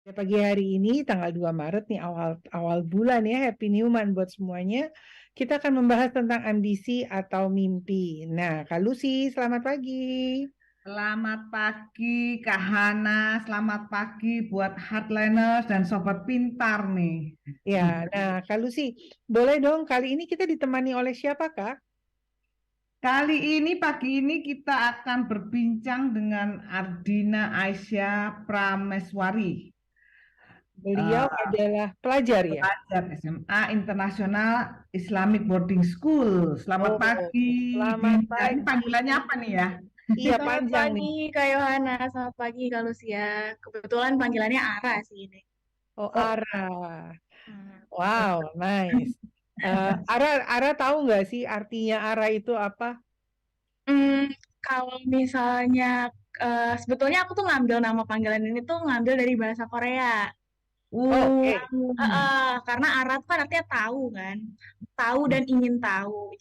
Pagi hari ini tanggal 2 Maret nih awal awal bulan ya, Happy New Month buat semuanya. Kita akan membahas tentang ambisi atau mimpi. Nah, Kak Lucy, selamat pagi. Selamat pagi Kak Hana, selamat pagi buat Hardliners dan Sobat Pintar nih. Ya, nah Kak Lucy, boleh dong kali ini kita ditemani oleh siapa Kak? Pagi ini kita akan berbincang dengan Ardina Aisyah Prameswari, Beliau eh, adalah pelajar ya? pelajar SMA Internasional Islamic Boarding School. Selamat Oh, pagi, selamat Dinda. Ini pagi. panggilannya apa nih ya? Iya, Selamat panjang nih. pagi Kak Yohana, selamat pagi Kak Lucia. Kebetulan panggilannya Ara sih ini. Oh, Oh, Ara. Hmm. Wow, nice. Ara tahu nggak sih artinya Ara itu apa? Hmm, Kalau misalnya sebetulnya aku tuh ngambil nama panggilan ini tuh ngambil dari bahasa Korea. Oh, uh, oke. Karena Ara tuh kan artinya tahu kan, tahu dan ingin tahu.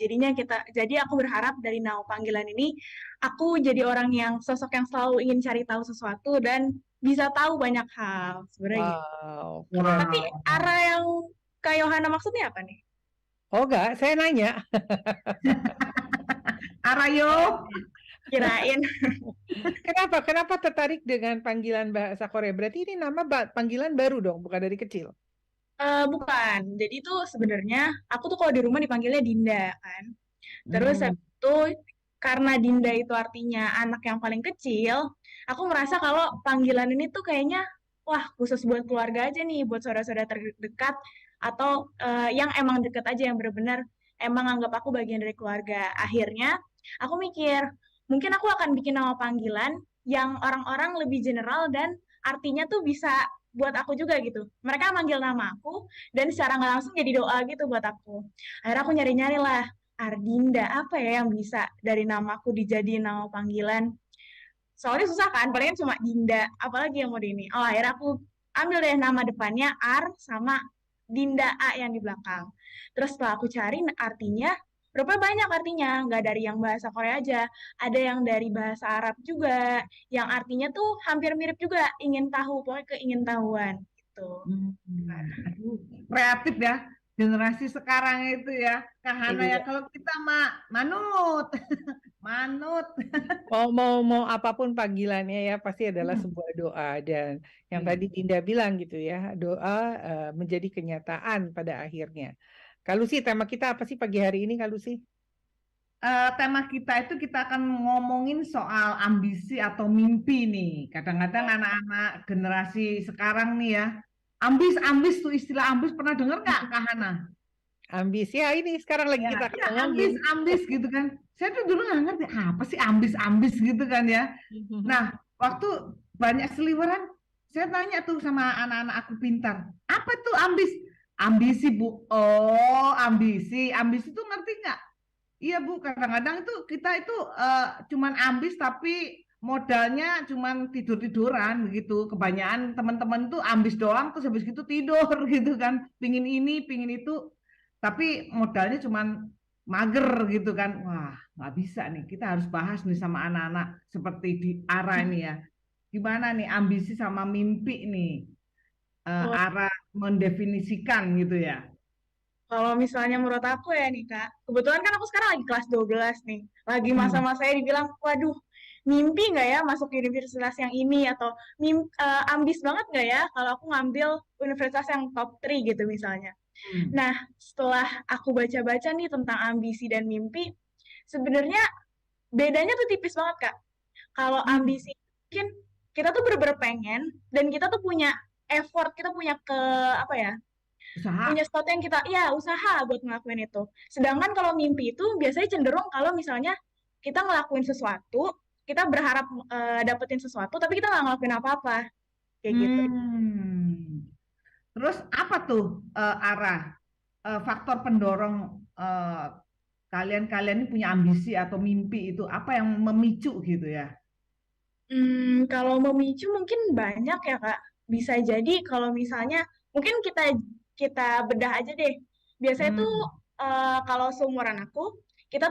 Jadi aku berharap dari nama panggilan ini aku jadi orang yang sosok yang selalu ingin cari tahu sesuatu dan bisa tahu banyak hal sebenarnya gitu. Wow, keren. Tapi wow. Ara yang Kak Yohana maksudnya apa nih? Oh enggak, saya nanya. Arayo. Kirain. Kenapa? Kenapa tertarik dengan panggilan bahasa Korea? Berarti ini nama panggilan baru dong, bukan dari kecil. Bukan. Jadi itu sebenarnya aku tuh kalau di rumah dipanggilnya Dinda kan. Terus Hmm. habis itu karena Dinda itu artinya anak yang paling kecil, aku merasa kalau panggilan ini tuh kayaknya wah khusus buat keluarga aja nih, buat saudara-saudara terdekat atau yang emang deket aja yang benar-benar emang anggap aku bagian dari keluarga. Akhirnya aku mikir, mungkin aku akan bikin nama panggilan yang orang-orang lebih general dan artinya tuh bisa buat aku juga gitu. Mereka manggil nama aku dan secara nggak langsung jadi doa gitu buat aku. Akhirnya aku nyari-nyari lah Ardinda apa ya yang bisa dari namaku dijadiin nama panggilan. Soalnya susah kan, palingan cuma Dinda, apalagi yang mau di ini. Oh, akhirnya aku ambil deh nama depannya Ar sama Dinda A yang di belakang. Terus setelah aku cari artinya, rupanya banyak artinya, nggak dari yang bahasa Korea aja. Ada yang dari bahasa Arab juga, yang artinya tuh hampir mirip juga, ingin tahu, pokoknya keingin tahuan gitu. Aduh, kreatif ya generasi sekarang itu ya, Kak Hana ya. Iya. Kalau kita manut, manut. Mau apapun panggilannya ya pasti adalah Hmm. sebuah doa dan yang Iya. tadi Dinda bilang gitu ya, doa menjadi kenyataan pada akhirnya. Kalau sih tema kita apa sih pagi hari ini kalau sih? Tema kita itu kita akan ngomongin soal ambisi atau mimpi nih. Kadang-kadang anak-anak generasi sekarang nih ya, ambis tuh istilah ambis pernah dengar nggak, Kak Hana? Ambisi ya ini sekarang lagi Ya, kita akan ya ngomongin. ambis gitu kan. Saya tuh dulu nggak ngerti apa sih ambis gitu kan ya. Nah, waktu banyak seliweran, saya tanya tuh sama anak-anak aku pintar, apa tuh ambis? Ambisi Bu. Oh, ambisi tuh ngerti nggak? Iya Bu, kadang-kadang itu kita itu cuman ambis tapi modalnya cuman tidur-tiduran gitu. Kebanyakan teman-teman tuh ambis doang terus habis gitu tidur gitu kan. Pingin ini, pingin itu, tapi modalnya cuman mager gitu kan. Wah, nggak bisa nih. Kita harus bahas nih sama anak-anak seperti di arah ini ya. Gimana nih ambisi sama mimpi nih, Oh, arah mendefinisikan gitu ya. kalau misalnya menurut aku ya nih Kak, kebetulan kan aku sekarang lagi kelas 12 nih. Lagi Hmm. masa-masanya dibilang, waduh, mimpi nggak ya masuk universitas yang ini? Atau ambis banget nggak ya kalau aku ngambil universitas yang top 3 gitu misalnya. Hmm. Nah, setelah aku baca-baca nih tentang ambisi dan mimpi, sebenarnya bedanya tuh tipis banget Kak. Kalau Hmm. ambisi mungkin kita tuh bener-bener pengen dan kita tuh punya effort, kita punya apa ya, punya Usaha. sesuatu yang kita ya usaha buat ngelakuin itu. Sedangkan kalau mimpi itu biasanya cenderung kalau misalnya kita ngelakuin sesuatu, kita berharap dapetin sesuatu, tapi kita nggak ngelakuin apa-apa kayak gitu. Hmm. Terus apa tuh arah faktor pendorong eh, kalian-kalian ini punya ambisi atau mimpi itu apa yang memicu gitu ya? Kalau memicu mungkin banyak ya Kak. Bisa jadi kalau misalnya mungkin kita kita bedah aja deh. Biasanya tuh Hmm. kalau seumuran aku, kita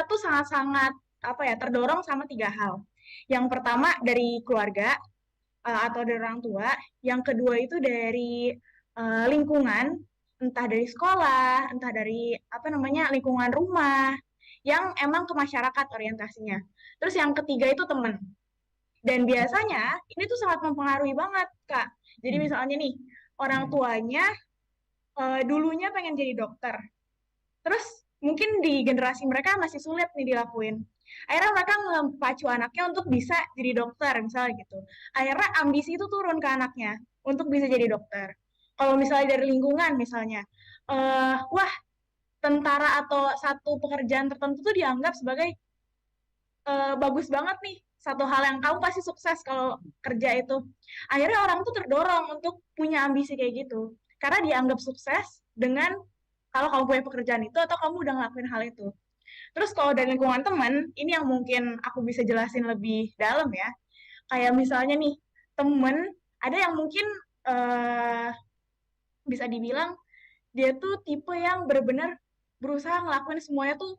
tuh sangat-sangat apa ya terdorong sama tiga hal. Yang pertama dari keluarga, atau dari orang tua, yang kedua itu dari lingkungan, entah dari sekolah, entah dari lingkungan rumah, yang emang ke masyarakat orientasinya. Terus yang ketiga itu teman. Dan biasanya ini tuh sangat mempengaruhi banget, Kak. Jadi misalnya nih, orang tuanya dulunya pengen jadi dokter. Terus mungkin di generasi mereka masih sulit nih dilakuin. Akhirnya mereka mempacu anaknya untuk bisa jadi dokter, misalnya gitu. Akhirnya ambisi itu turun ke anaknya untuk bisa jadi dokter. Kalau misalnya dari lingkungan misalnya, wah tentara atau satu pekerjaan tertentu tuh dianggap sebagai bagus banget nih, satu hal yang kamu pasti sukses kalau kerja itu. Akhirnya orang tuh terdorong untuk punya ambisi kayak gitu. Karena dianggap sukses dengan kalau kamu punya pekerjaan itu atau kamu udah ngelakuin hal itu. Terus kalau dari lingkungan teman, ini yang mungkin aku bisa jelasin lebih dalam ya. Kayak misalnya nih, temen, ada yang mungkin bisa dibilang dia tuh tipe yang benar-benar berusaha ngelakuin semuanya tuh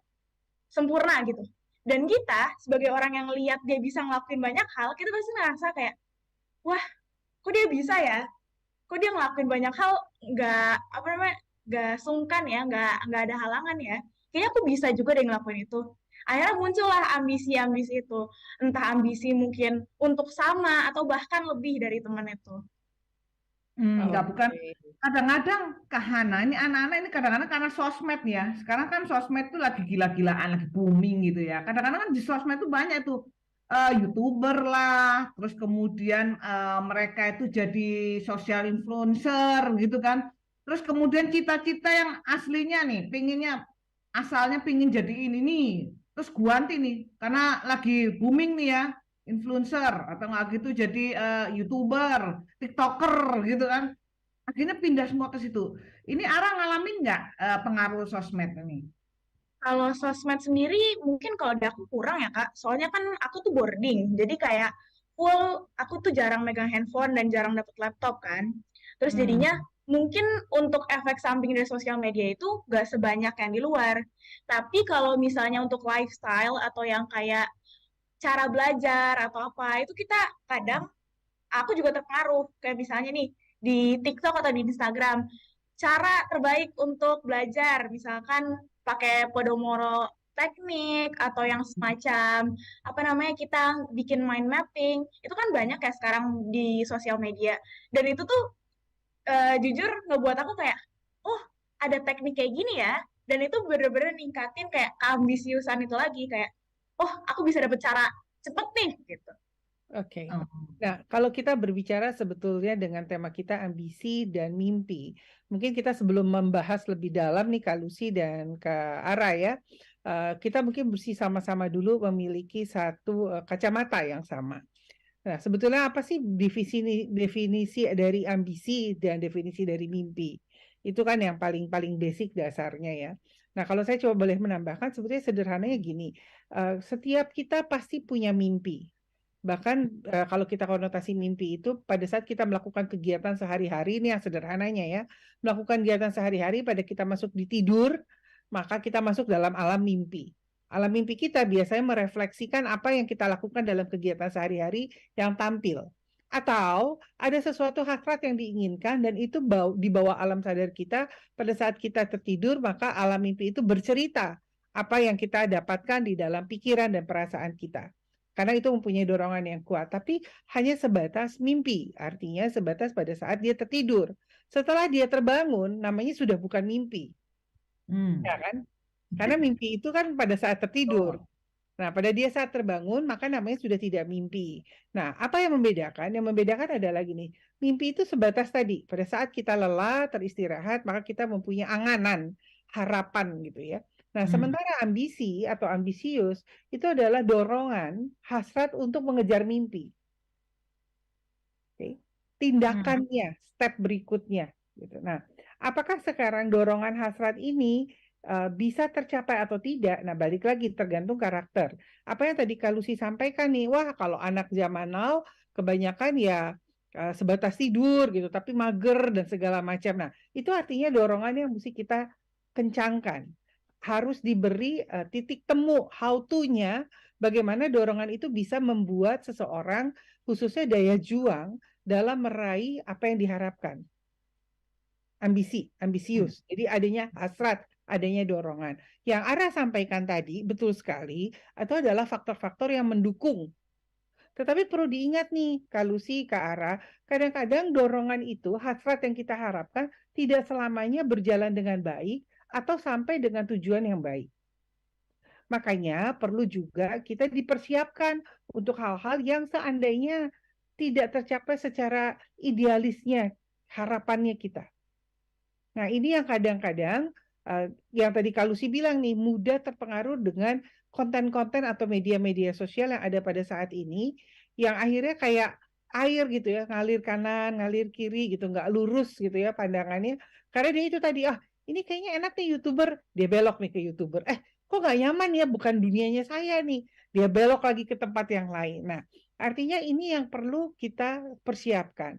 sempurna gitu. Dan kita sebagai orang yang lihat dia bisa ngelakuin banyak hal, kita pasti ngerasa kayak, wah, kok dia bisa ya? Kok dia ngelakuin banyak hal nggak sungkan ya, nggak ada halangan ya? Kayaknya aku bisa juga deh ngelakuin itu. Akhirnya muncullah ambisi-ambisi itu, entah ambisi mungkin untuk sama atau bahkan lebih dari teman itu. Enggak, bukan. Oke. Kadang-kadang Kahana, ini anak-anak ini kadang-kadang karena sosmed ya. Sekarang kan sosmed tuh lagi gila-gilaan, lagi booming gitu ya. Kadang-kadang kan di sosmed tuh banyak tuh YouTuber lah, terus kemudian mereka itu jadi social influencer gitu kan. Terus kemudian cita-cita yang aslinya nih, asalnya pingin jadi ini nih. Terus ganti nih, karena lagi booming nih ya, influencer atau nggak gitu jadi YouTuber, TikToker gitu kan. Akhirnya pindah semua ke situ. Ini Ara ngalamin nggak pengaruh sosmed ini? Kalau sosmed sendiri mungkin kalau ada aku kurang ya Kak, soalnya kan aku tuh boarding, jadi kayak full aku tuh jarang megang handphone dan jarang dapet laptop kan. Terus jadinya mungkin untuk efek samping dari sosial media itu gak sebanyak yang di luar. Tapi kalau misalnya untuk lifestyle atau yang kayak cara belajar atau apa, itu kita kadang aku juga terpengaruh. Kayak misalnya nih di TikTok atau di Instagram, cara terbaik untuk belajar, misalkan pakai Podomoro teknik atau yang semacam kita bikin mind mapping, itu kan banyak ya sekarang di sosial media. Dan itu tuh jujur ngebuat aku kayak, oh ada teknik kayak gini ya. Dan itu bener-bener ningkatin kayak keambisiusan itu lagi, kayak, oh aku bisa dapet cara cepet nih gitu. Oke. Oh. Nah, kalau kita berbicara sebetulnya dengan tema kita ambisi dan mimpi, mungkin kita sebelum membahas lebih dalam nih Kak Lucy dan Kak Ara ya, kita mungkin mesti sama-sama dulu memiliki satu kacamata yang sama. Nah, sebetulnya apa sih definisi dari ambisi dan definisi dari mimpi? Itu kan yang paling basic dasarnya ya. Nah, kalau saya coba boleh menambahkan, sebetulnya sederhananya gini, setiap kita pasti punya mimpi. Bahkan kalau kita konotasi mimpi itu pada saat kita melakukan kegiatan sehari-hari, ini yang sederhananya ya, melakukan kegiatan sehari-hari pada kita masuk di tidur, maka kita masuk dalam alam mimpi. Alam mimpi kita biasanya merefleksikan apa yang kita lakukan dalam kegiatan sehari-hari yang tampil. Atau ada sesuatu hasrat yang diinginkan dan itu di bawah alam sadar kita pada saat kita tertidur, maka alam mimpi itu bercerita apa yang kita dapatkan di dalam pikiran dan perasaan kita. Karena itu mempunyai dorongan yang kuat, tapi hanya sebatas mimpi, artinya sebatas pada saat dia tertidur. Setelah dia terbangun, namanya sudah bukan mimpi. Ya kan? Karena mimpi itu kan pada saat tertidur. Nah, pada dia saat terbangun, maka namanya sudah tidak mimpi. Nah, apa yang membedakan? Yang membedakan adalah gini, mimpi itu sebatas tadi, pada saat kita lelah, teristirahat, maka kita mempunyai anganan, harapan gitu ya. Nah, sementara ambisi atau ambisius itu adalah dorongan, hasrat untuk mengejar mimpi. Oke. Tindakannya, step berikutnya. Gitu. Nah, apakah sekarang dorongan hasrat ini bisa tercapai atau tidak? Nah, balik lagi tergantung karakter. Apa yang tadi Kak Lucy sampaikan nih, wah kalau anak zaman now kebanyakan ya sebatas tidur gitu, tapi mager dan segala macam. Nah, itu artinya dorongan yang mesti kita kencangkan. Harus diberi titik temu how to-nya, bagaimana dorongan itu bisa membuat seseorang khususnya daya juang dalam meraih apa yang diharapkan. Ambisius. Jadi adanya hasrat, adanya dorongan. Yang Ara sampaikan tadi betul sekali, itu adalah faktor-faktor yang mendukung. Tetapi perlu diingat nih, Kak Lucy, Kak Ara, kadang-kadang dorongan itu, hasrat yang kita harapkan tidak selamanya berjalan dengan baik atau sampai dengan tujuan yang baik. Makanya perlu juga kita dipersiapkan untuk hal-hal yang seandainya tidak tercapai secara idealisnya harapannya kita. Nah, ini yang kadang-kadang yang tadi Kak Lucy bilang nih, mudah terpengaruh dengan konten-konten atau media-media sosial yang ada pada saat ini, yang akhirnya kayak air gitu ya, ngalir kanan, ngalir kiri gitu, nggak lurus gitu ya pandangannya. Karena dia itu tadi, ini kayaknya enak nih YouTuber, dia belok nih ke YouTuber. Kok nggak nyaman ya, bukan dunianya saya nih. Dia belok lagi ke tempat yang lain. Nah, artinya ini yang perlu kita persiapkan.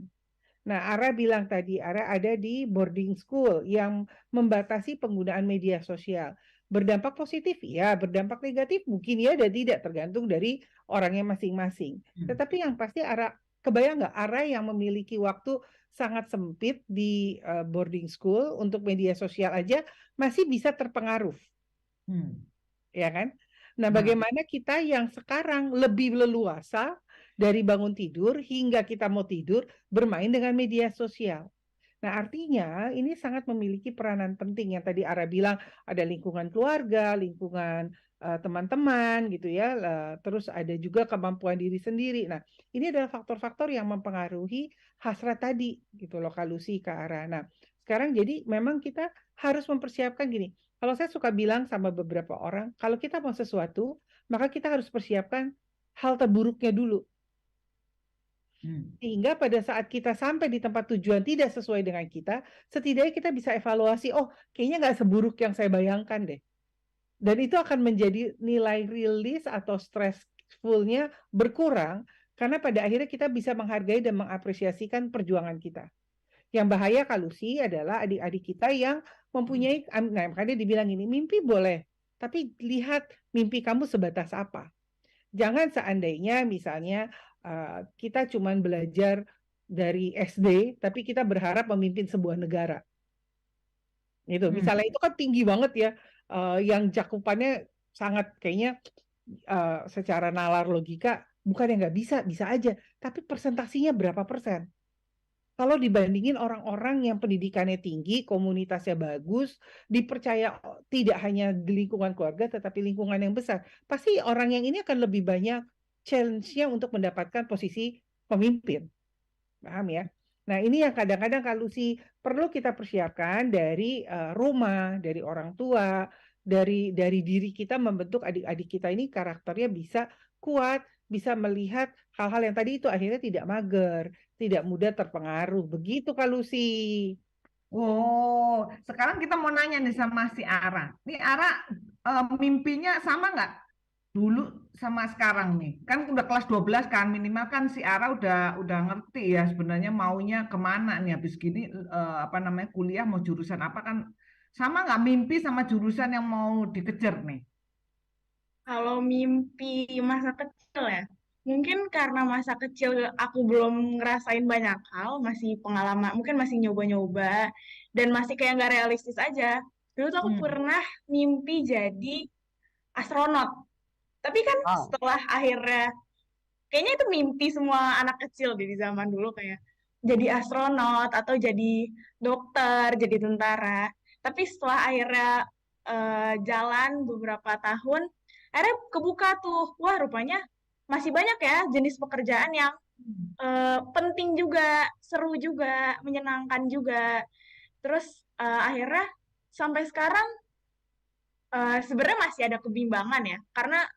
Nah, Ara bilang tadi, Ara ada di boarding school yang membatasi penggunaan media sosial. Berdampak positif, ya. Berdampak negatif, mungkin ya dan tidak, tergantung dari orangnya masing-masing. Tetapi yang pasti Ara, kebayang nggak Ara yang memiliki waktu sangat sempit di boarding school untuk media sosial aja masih bisa terpengaruh. Ya kan? Nah, bagaimana kita yang sekarang lebih leluasa dari bangun tidur hingga kita mau tidur bermain dengan media sosial. Nah, artinya ini sangat memiliki peranan penting yang tadi Ara bilang, ada lingkungan keluarga, lingkungan teman-teman gitu ya, terus ada juga kemampuan diri sendiri. Nah, ini adalah faktor-faktor yang mempengaruhi hasrat tadi gitu loh, Kak Lucy, Kak Ara. Nah, sekarang jadi memang kita harus mempersiapkan gini. Kalau saya suka bilang sama beberapa orang, kalau kita mau sesuatu, maka kita harus persiapkan hal terburuknya dulu. Sehingga pada saat kita sampai di tempat tujuan tidak sesuai dengan kita, setidaknya kita bisa evaluasi, kayaknya nggak seburuk yang saya bayangkan deh. Dan itu akan menjadi nilai rilis atau stressfulnya berkurang, karena pada akhirnya kita bisa menghargai dan mengapresiasikan perjuangan kita. Yang bahaya Kak Lucy adalah adik-adik kita yang mempunyai, nah makanya dibilang ini, mimpi boleh, tapi lihat mimpi kamu sebatas apa. Jangan seandainya misalnya kita cuma belajar dari SD, tapi kita berharap memimpin sebuah negara. Itu, misalnya itu kan tinggi banget ya, yang cakupannya sangat kayaknya secara nalar logika, bukan yang nggak bisa, bisa aja, tapi persentasinya berapa persen? Kalau dibandingin orang-orang yang pendidikannya tinggi, komunitasnya bagus, dipercaya tidak hanya di lingkungan keluarga, tetapi lingkungan yang besar, pasti orang yang ini akan lebih banyak challenge-nya untuk mendapatkan posisi pemimpin. Paham ya? Nah, ini yang kadang-kadang Kak Lucy perlu kita persiapkan dari rumah, dari orang tua, dari diri kita membentuk adik-adik kita ini karakternya bisa kuat, bisa melihat hal-hal yang tadi itu akhirnya tidak mager, tidak mudah terpengaruh. Begitu Kak Lucy. Sekarang kita mau nanya nih sama si Ara. Nih Ara mimpinya sama nggak dulu sama sekarang nih? Kan udah kelas 12 kan, minimal kan si Ara udah ngerti ya sebenarnya maunya kemana nih habis gini kuliah mau jurusan apa kan, sama nggak mimpi sama jurusan yang mau dikejar nih? Kalau mimpi masa kecil ya, mungkin karena masa kecil aku belum ngerasain banyak hal, masih pengalaman, mungkin masih nyoba-nyoba, dan masih kayak nggak realistis aja. Dulu tuh aku pernah mimpi jadi astronot. Tapi kan setelah akhirnya, kayaknya itu mimpi semua anak kecil di zaman dulu kayak jadi astronot atau jadi dokter, jadi tentara. Tapi setelah akhirnya jalan beberapa tahun, akhirnya kebuka tuh, wah rupanya masih banyak ya jenis pekerjaan yang penting juga, seru juga, menyenangkan juga. Terus akhirnya sampai sekarang sebenarnya masih ada kebimbangan ya, karena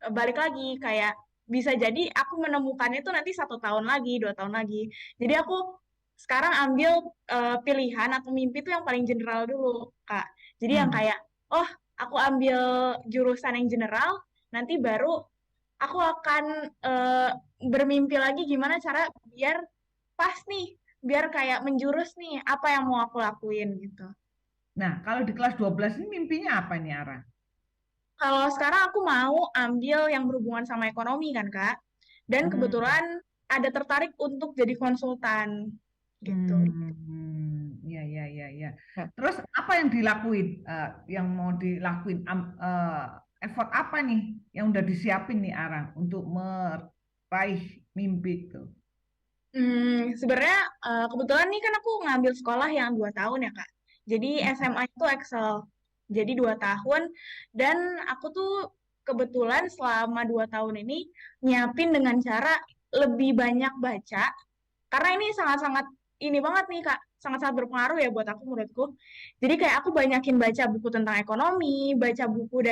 balik lagi kayak bisa jadi aku menemukannya itu nanti 1 tahun lagi, 2 tahun lagi. Jadi aku sekarang ambil pilihan atau mimpi itu yang paling general dulu, Kak. Jadi yang kayak, aku ambil jurusan yang general, nanti baru aku akan bermimpi lagi gimana cara biar pas nih, biar kayak menjurus nih apa yang mau aku lakuin gitu. Nah, kalau di kelas 12 ini mimpinya apa nih Ara? Kalau sekarang aku mau ambil yang berhubungan sama ekonomi kan, Kak. Dan kebetulan ada tertarik untuk jadi konsultan gitu. Ya. Nah, Terus apa yang dilakuin? Yang mau dilakuin? Effort apa nih yang udah disiapin nih Ara untuk meraih mimpi itu? Sebenarnya kebetulan nih kan aku ngambil sekolah yang 2 tahun ya Kak. Jadi SMA itu Excel. Jadi 2 tahun dan aku tuh kebetulan selama 2 tahun ini nyiapin dengan cara lebih banyak baca karena ini sangat-sangat ini banget nih Kak, sangat-sangat berpengaruh ya buat aku menurutku. Jadi kayak aku banyakin baca buku tentang ekonomi, baca buku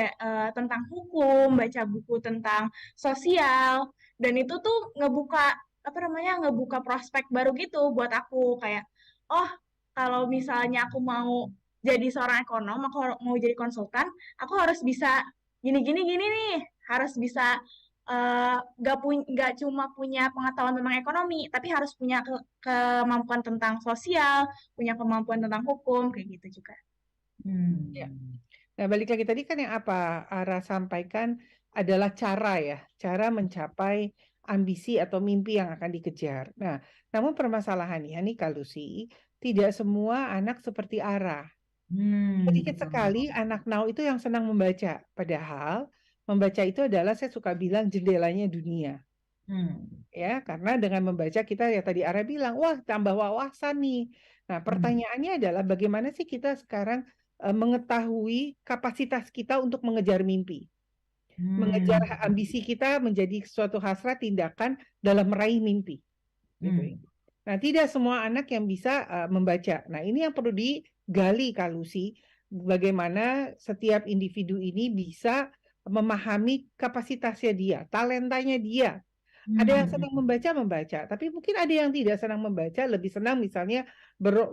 tentang hukum, baca buku tentang sosial, dan itu tuh ngebuka prospek baru gitu buat aku kayak, oh kalau misalnya aku mau jadi seorang ekonom, aku mau jadi konsultan, aku harus bisa gini nih, harus bisa nggak cuma punya pengetahuan tentang ekonomi, tapi harus punya kemampuan tentang sosial, punya kemampuan tentang hukum, kayak gitu juga. ya. Nah, balik lagi tadi kan yang apa Ara sampaikan adalah cara mencapai ambisi atau mimpi yang akan dikejar. Nah, namun permasalahannya nih Kak Lucy, tidak semua anak seperti Ara. Sedikit Betul. sekali anak now itu yang senang membaca. Padahal membaca itu adalah saya suka bilang jendelanya dunia. Ya, karena dengan membaca kita ya tadi Ara bilang, wah tambah wawasan nih. Nah, pertanyaannya adalah bagaimana sih kita sekarang mengetahui kapasitas kita untuk mengejar mimpi, mengejar ambisi kita menjadi suatu hasrat tindakan dalam meraih mimpi, gitu ya. Nah, tidak semua anak yang bisa membaca. Nah, ini yang perlu digali Kak Lucy, bagaimana setiap individu ini bisa memahami kapasitasnya dia, talentanya dia. Ada yang senang membaca, tapi mungkin ada yang tidak senang membaca, lebih senang misalnya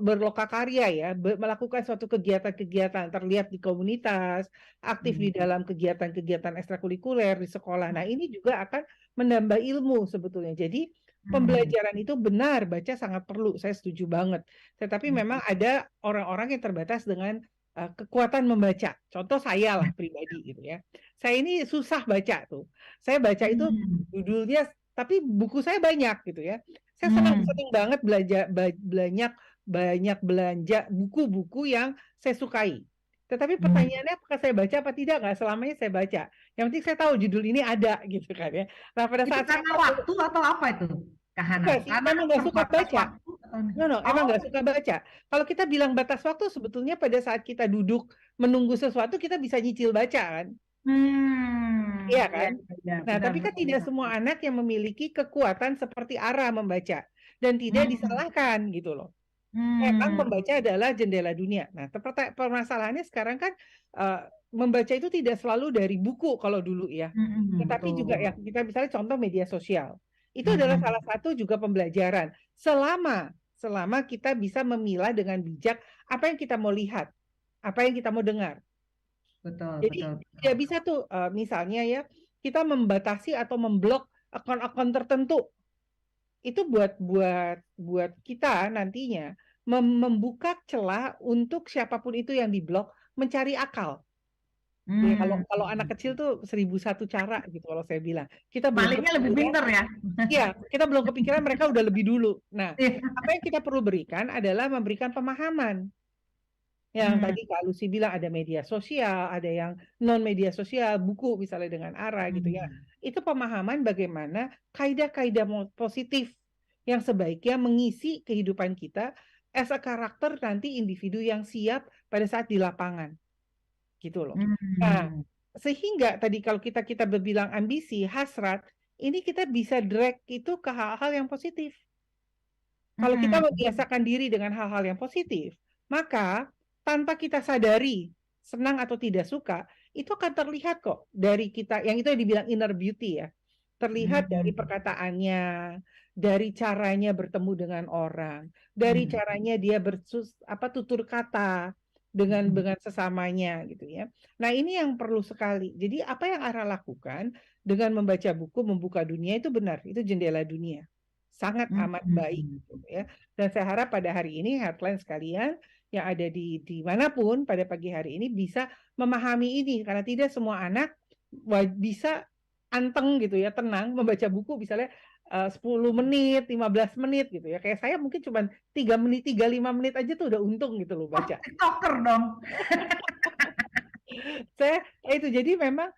berlokakarya ya, melakukan suatu kegiatan-kegiatan terlihat di komunitas, aktif di dalam kegiatan-kegiatan ekstrakurikuler di sekolah. Nah, ini juga akan menambah ilmu sebetulnya. Jadi pembelajaran itu benar, baca sangat perlu, saya setuju banget. Tetapi memang ada orang-orang yang terbatas dengan kekuatan membaca. Contoh saya lah pribadi gitu ya. Saya ini susah baca tuh. Saya baca itu judulnya, tapi buku saya banyak gitu ya. Saya senang banget banyak belanja buku-buku yang saya sukai. Tetapi pertanyaannya apakah saya baca apa tidak? Nggak selamanya saya baca. Yang penting saya tahu judul ini ada gitu kan ya. Nah pada Itu saat karena waktu atau apa itu, Kak Hana? enggak sih, Karena memang nggak suka terbatas baca. waktu atau Emang nggak suka baca. Kalau kita bilang batas waktu, sebetulnya pada saat kita duduk menunggu sesuatu, kita bisa nyicil baca kan? Iya kan? Ya, Nah, benar, tapi kan benar, tidak benar. semua anak yang memiliki kekuatan seperti Ara membaca. Dan tidak disalahkan gitu loh. Memang membaca adalah jendela dunia. Nah, permasalahannya sekarang kan membaca itu tidak selalu dari buku kalau dulu ya. Tetapi juga Betul. ya kita misalnya contoh media sosial. Itu adalah salah satu juga pembelajaran. Selama kita bisa memilah dengan bijak apa yang kita mau lihat, apa yang kita mau dengar. Betul, Jadi betul. tidak bisa tuh misalnya ya kita membatasi atau memblok akun-akun tertentu. Itu buat kita nantinya membuka celah untuk siapapun itu yang diblok mencari akal. Ya, kalau anak kecil tuh 1001 cara gitu kalau saya bilang. Kita belum Palingnya lebih kepikiran, pinter ya. ya kita belum kepikiran mereka udah lebih dulu. Nah, Iya. apa yang kita perlu berikan adalah memberikan pemahaman. Yang tadi Kak Lucy bilang ada media sosial, ada yang non media sosial, buku misalnya dengan Ara gitu ya. Itu pemahaman bagaimana kaidah-kaidah positif yang sebaiknya mengisi kehidupan kita as a karakter nanti individu yang siap pada saat di lapangan. Gitu loh. Nah, sehingga tadi kalau kita berbilang ambisi, hasrat, ini kita bisa drag itu ke hal-hal yang positif. Kalau kita membiasakan diri dengan hal-hal yang positif, maka tanpa kita sadari senang atau tidak suka, itu akan terlihat kok dari kita, yang itu yang dibilang inner beauty ya. Terlihat dari perkataannya, dari caranya bertemu dengan orang, dari caranya dia tutur kata dengan sesamanya gitu ya. Nah, ini yang perlu sekali. Jadi apa yang Ara lakukan dengan membaca buku, membuka dunia itu benar, itu jendela dunia. Sangat amat baik gitu ya. Dan saya harap pada hari ini headline sekalian yang ada di manapun pada pagi hari ini bisa memahami ini karena tidak semua anak bisa anteng gitu ya, tenang membaca buku misalnya 10 menit, 15 menit gitu ya. Kayak saya mungkin cuma 3 menit, 3-5 menit aja tuh udah untung gitu loh Wah, baca. TikToker dong. Saya itu jadi memang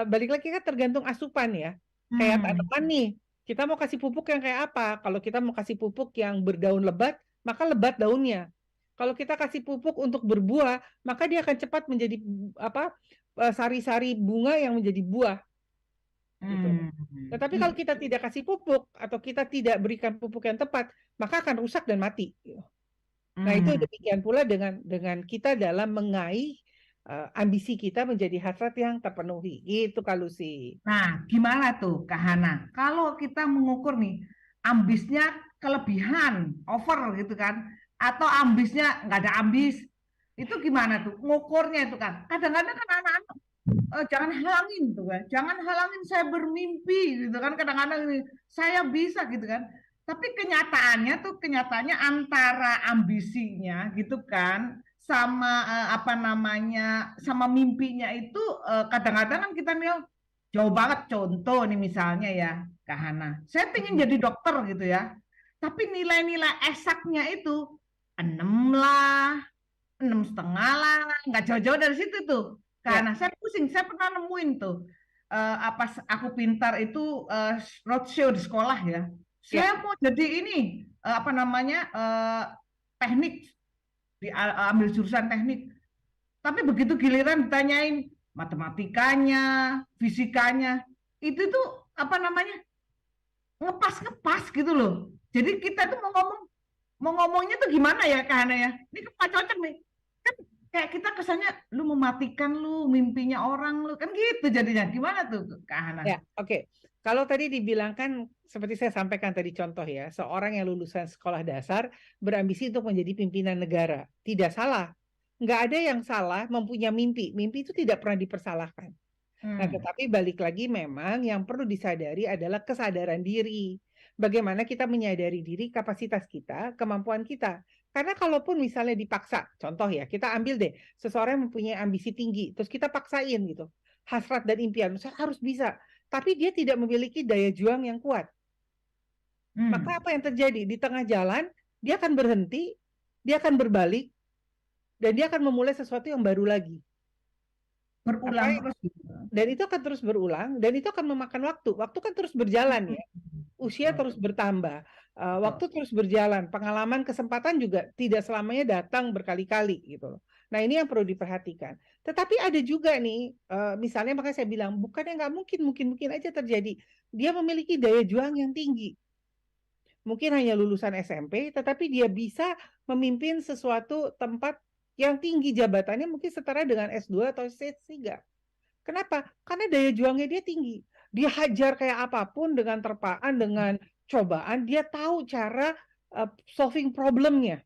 balik lagi kan tergantung asupan ya. Kayak tanaman nih, kita mau kasih pupuk yang kayak apa? Kalau kita mau kasih pupuk yang berdaun lebat, maka lebat daunnya. Kalau kita kasih pupuk untuk berbuah, maka dia akan cepat menjadi sari-sari bunga yang menjadi buah gitu. Tetapi kalau kita tidak kasih pupuk atau kita tidak berikan pupuk yang tepat, maka akan rusak dan mati. Nah, itu demikian pula dengan kita dalam mengaih ambisi kita menjadi hasrat yang terpenuhi. Itu Kak Lucy. Nah, gimana tuh Kak Hana? Kalau kita mengukur nih, ambisnya kelebihan, over gitu kan, atau ambisnya nggak ada ambis, itu gimana tuh? Ngukurnya itu kan. Kadang-kadang kan anak-anak jangan halangin tuh kan, jangan halangin saya bermimpi gitu kan. Kadang-kadang ini saya bisa gitu kan. Tapi kenyataannya antara ambisinya gitu kan, sama sama mimpinya itu kadang-kadang kan kita nih jauh banget. Contoh nih misalnya ya Kak Hana, saya pengen jadi dokter gitu ya, tapi nilai-nilai esaknya itu 6 lah, 6,5 lah, nggak jauh-jauh dari situ tuh. Karena saya pusing, saya pernah nemuin tuh aku pintar itu roadshow di sekolah ya. Saya mau jadi ini teknik, ambil jurusan teknik. Tapi begitu giliran ditanyain matematikanya, fisikanya, itu tuh ngepas gitu loh. Jadi kita tuh mau ngomongnya tuh gimana ya Kak Hana ya? Ini kan cocok nih. Kan kayak kita kesannya lu mematikan lu mimpinya orang lu kan gitu jadinya. Gimana tuh Kak Hana? Ya, oke. Kalau tadi dibilangkan seperti saya sampaikan tadi contoh ya, seorang yang lulusan sekolah dasar berambisi untuk menjadi pimpinan negara. Tidak salah. Nggak ada yang salah mempunyai mimpi. Mimpi itu tidak pernah dipersalahkan. Nah, tetapi balik lagi memang yang perlu disadari adalah kesadaran diri. Bagaimana kita menyadari diri, kapasitas kita, kemampuan kita. Karena kalaupun misalnya dipaksa, contoh ya, kita ambil deh, seseorang yang mempunyai ambisi tinggi, terus kita paksain gitu, hasrat dan impian, saya harus bisa. Tapi dia tidak memiliki daya juang yang kuat. Maka apa yang terjadi? Di tengah jalan, dia akan berhenti, dia akan berbalik, dan dia akan memulai sesuatu yang baru lagi. Berulang terus. Dan itu akan terus berulang, dan itu akan memakan waktu. Waktu kan terus berjalan ya. Usia terus bertambah, waktu terus berjalan, pengalaman, kesempatan juga tidak selamanya datang berkali-kali gitu loh. Nah, ini yang perlu diperhatikan. Tetapi ada juga nih, misalnya makanya saya bilang, bukannya nggak mungkin aja terjadi. Dia memiliki daya juang yang tinggi. Mungkin hanya lulusan SMP, tetapi dia bisa memimpin sesuatu tempat yang tinggi jabatannya mungkin setara dengan S2 atau S3. Kenapa? Karena daya juangnya dia tinggi. Dia hajar kayak apapun dengan terpaan, dengan cobaan, dia tahu cara solving problemnya.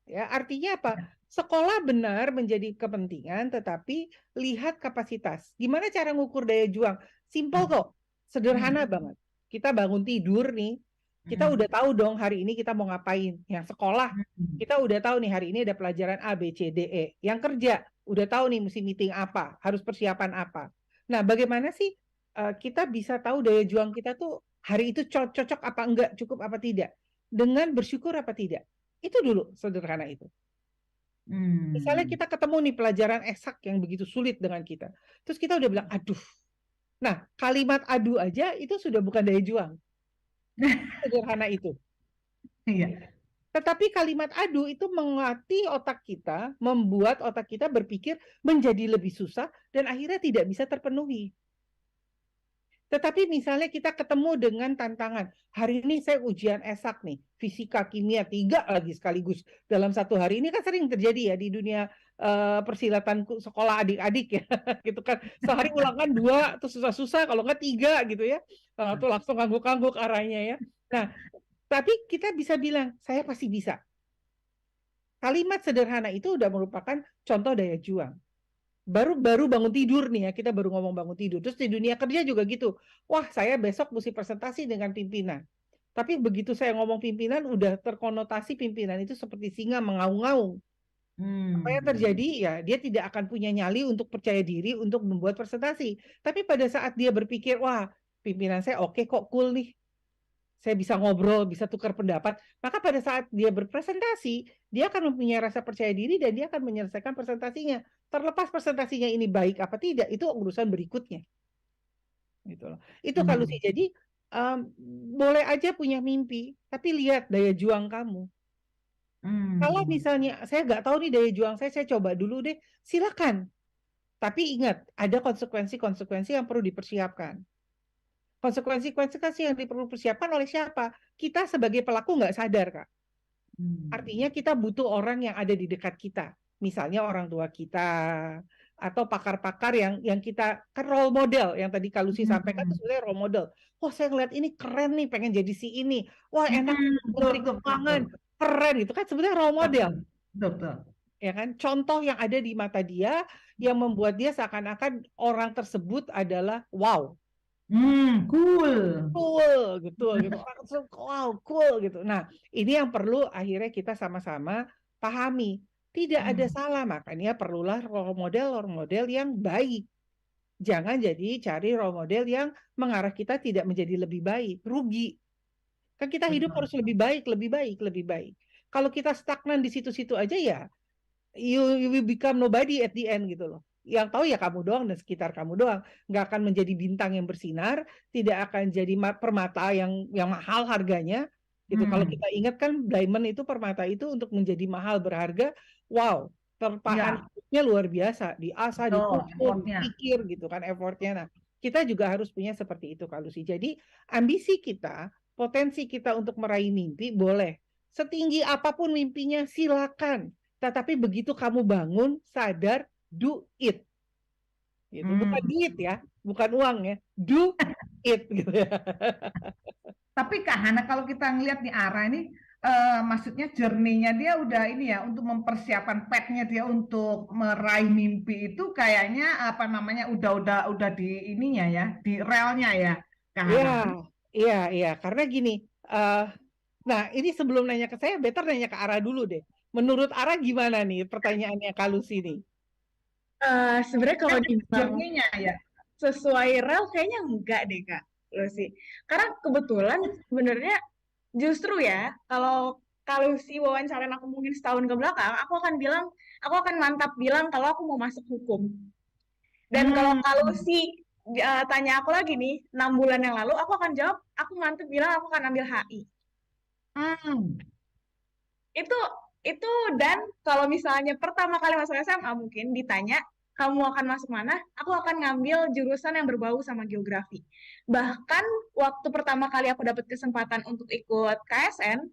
Ya, artinya apa? Sekolah benar menjadi kepentingan, tetapi lihat kapasitas. Gimana cara ngukur daya juang? Simple kok, sederhana banget. Kita bangun tidur nih, kita udah tahu dong hari ini kita mau ngapain. Yang sekolah, kita udah tahu nih hari ini ada pelajaran A, B, C, D, E. Yang kerja, udah tahu nih mesti meeting apa, harus persiapan apa. Nah, bagaimana sih kita bisa tahu daya juang kita tuh hari itu cocok apa enggak, cukup apa tidak, dengan bersyukur apa tidak. Itu dulu sederhana itu. Misalnya kita ketemu nih pelajaran eksak yang begitu sulit dengan kita, terus kita udah bilang aduh. Nah, kalimat aduh aja itu sudah bukan daya juang. Sederhana itu. Iya. Tetapi kalimat aduh itu melatih otak kita, membuat otak kita berpikir menjadi lebih susah dan akhirnya tidak bisa terpenuhi. Tetapi misalnya kita ketemu dengan tantangan, hari ini saya ujian eksak nih, fisika, kimia, 3 lagi sekaligus dalam satu hari. Ini kan sering terjadi ya di dunia persilatan sekolah adik-adik ya, gitu kan. Sehari ulangan 2, terus susah-susah, kalau nggak 3 gitu ya. Tuh langsung kangguk-kangguk arahnya ya. Nah, tapi kita bisa bilang, saya pasti bisa. Kalimat sederhana itu udah merupakan contoh daya juang. Baru bangun tidur nih ya, kita baru ngomong bangun tidur. Terus di dunia kerja juga gitu. Wah, saya besok mesti presentasi dengan pimpinan. Tapi begitu saya ngomong pimpinan, udah terkonotasi pimpinan itu seperti singa mengaung-ngaung. Apa yang terjadi? Ya, dia tidak akan punya nyali untuk percaya diri untuk membuat presentasi. Tapi pada saat dia berpikir, wah, pimpinan saya oke kok, cool nih. Saya bisa ngobrol, bisa tukar pendapat. Maka pada saat dia berpresentasi, dia akan mempunyai rasa percaya diri dan dia akan menyelesaikan presentasinya. Terlepas presentasinya ini baik apa tidak, itu urusan berikutnya. Gitu loh. Itu kalau sih. Jadi boleh aja punya mimpi, tapi lihat daya juang kamu. Kalau misalnya saya nggak tahu nih daya juang saya coba dulu deh, silakan. Tapi ingat, ada konsekuensi-konsekuensi yang perlu dipersiapkan. Konsekuensi-konsekuensi yang perlu dipersiapkan oleh siapa? Kita sebagai pelaku nggak sadar, Kak. Artinya kita butuh orang yang ada di dekat kita. Misalnya orang tua kita, atau pakar-pakar yang kita, kan role model, yang tadi Kak Lucy sampaikan itu sebenarnya role model. Wah, saya ngeliat ini keren nih, pengen jadi si ini. Wah, enak, menteri keuangan, keren gitu kan, sebenarnya role model. Betul. Ya kan, contoh yang ada di mata dia, yang membuat dia seakan-akan orang tersebut adalah wow. Cool gitu. Wow, cool gitu. Nah, ini yang perlu akhirnya kita sama-sama pahami. Tidak ada salah, makanya perlulah role model yang baik. Jangan jadi cari role model yang mengarah kita tidak menjadi lebih baik, rugi. Kan kita hidup harus lebih baik. Kalau kita stagnan di situ-situ aja ya, you will become nobody at the end gitu loh. Yang tahu ya kamu doang dan sekitar kamu doang, nggak akan menjadi bintang yang bersinar, tidak akan jadi permata yang mahal harganya gitu. Kalau kita ingat kan diamond itu, permata itu untuk menjadi mahal berharga, wow, terpaan hidupnya luar biasa, diasah, dituntun, dipikir gitu kan effortnya. Nah, kita juga harus punya seperti itu Kak Lucy. Jadi ambisi kita, potensi kita untuk meraih mimpi boleh setinggi apapun mimpinya, silakan. Tetapi begitu kamu bangun, sadar, do it. Gitu. Bukan duit ya, bukan uang ya. Do it. Gitu ya. Tapi Kak Hana, kalau kita ngelihat nih Ara ini, maksudnya journey-nya dia udah ini ya, untuk mempersiapkan path-nya dia untuk meraih mimpi itu kayaknya apa namanya udah di ininya ya, di relnya ya, Kak Hana. Iya. Karena gini, nah ini sebelum nanya ke saya, better nanya ke Ara dulu deh. Menurut Ara gimana nih pertanyaannya Kak Lucy nih? Sebenarnya kalau dibilang ya sesuai rel kayaknya enggak deh Kak Lucy. Karena kebetulan sebenarnya justru ya, kalau Lucy wawancarain aku mungkin setahun ke belakang, aku akan mantap bilang kalau aku mau masuk hukum. Dan kalau Lucy tanya aku lagi nih, 6 bulan yang lalu, aku akan jawab, aku mantap bilang aku akan ambil HI. Itu dan kalau misalnya pertama kali masuk SMA mungkin ditanya kamu akan masuk mana, aku akan ngambil jurusan yang berbau sama geografi. Bahkan waktu pertama kali aku dapat kesempatan untuk ikut KSN,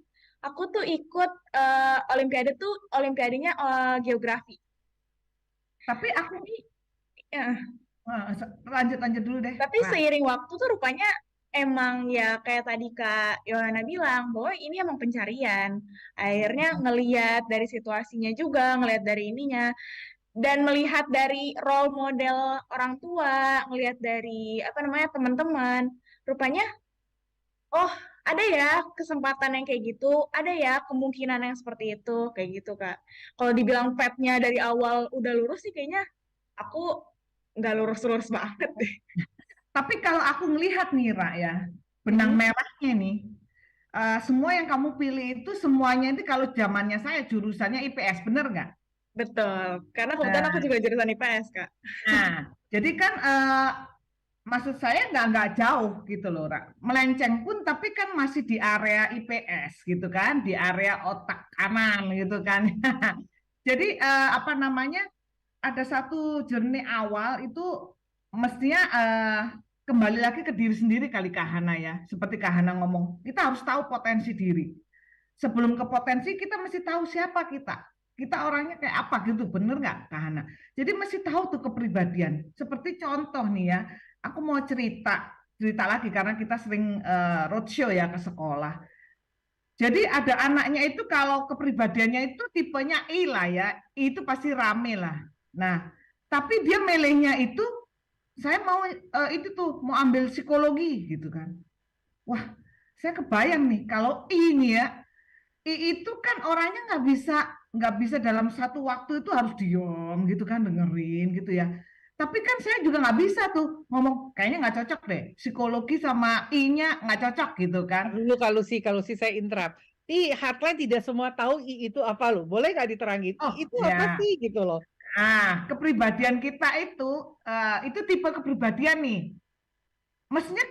aku tuh ikut olimpiadenya geografi. Tapi aku lanjut dulu deh. Tapi seiring waktu tuh rupanya emang ya kayak tadi Kak Yohana bilang bahwa ini emang pencarian. Akhirnya ngelihat dari situasinya juga, ngelihat dari ininya, dan melihat dari role model orang tua, ngelihat dari teman-teman, rupanya oh ada ya kesempatan yang kayak gitu, ada ya kemungkinan yang seperti itu, kayak gitu Kak. Kalau dibilang path-nya dari awal udah lurus sih kayaknya aku nggak lurus-lurus banget deh. Tapi kalau aku ngelihat nih Ra ya, benang merahnya nih, semua yang kamu pilih itu semuanya itu kalau zamannya saya jurusannya IPS, bener nggak? Betul, karena kebetulan aku juga jurusan IPS Kak. Nah, jadi kan maksud saya nggak jauh gitu loh Ra. Melenceng pun tapi kan masih di area IPS gitu kan, di area otak kanan gitu kan. Jadi ada satu journey awal itu mestinya kembali lagi ke diri sendiri kali Kak Hana ya. Seperti Kak Hana ngomong, kita harus tahu potensi diri. Sebelum ke potensi, kita mesti tahu siapa kita. Kita orangnya kayak apa gitu, bener nggak Kak Hana? Jadi mesti tahu tuh kepribadian. Seperti contoh nih ya, aku mau cerita lagi karena kita sering roadshow ya ke sekolah. Jadi ada anaknya itu kalau kepribadiannya itu tipenya I lah ya, I itu pasti rame lah. Nah, tapi dia milihnya itu saya mau mau ambil psikologi gitu kan. Wah, saya kebayang nih kalau ini ya, itu kan orangnya nggak bisa dalam satu waktu itu harus diem gitu kan dengerin gitu ya. Tapi kan saya juga nggak bisa tuh ngomong, kayaknya nggak cocok deh. Psikologi sama I-nya nggak cocok gitu kan. Dulu kalau si saya interrupt. Heartline tidak semua tahu I itu apa loh. Boleh nggak diterangin? I Oh itu apa ya, sih gitu loh. kepribadian kita itu tipe kepribadian nih. Mestinya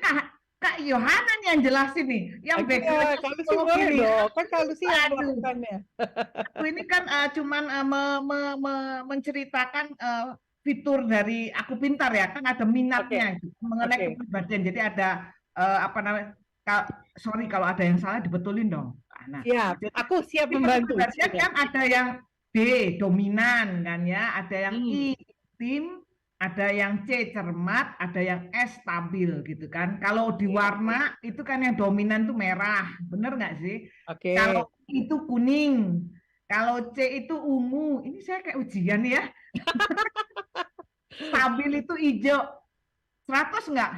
Kak Yohana nih yang jelasin nih, yang background Kalau sih psikologi boleh nih. dong. Kan kalau sih yang Aduh, melakukannya. aku ini kan cuman menceritakan fitur dari Aku Pintar ya, kan ada Oke, minatnya gitu, mengenai oke. kepribadian. Jadi ada apa namanya? Sorry kalau ada yang salah dibetulin dong. Nah, Siap. jadi Aku siap tipe membantu. kepribadian kan ada yang D dominan kan ya, ada yang Hmm. I tim, ada yang C cermat, ada yang S stabil gitu kan. Kalau di warna itu kan yang dominan tuh merah, bener nggak sih? Oke. Kalau itu kuning, kalau C itu ungu. Ini saya kayak ujian ya. Stabil itu hijau. 100 nggak?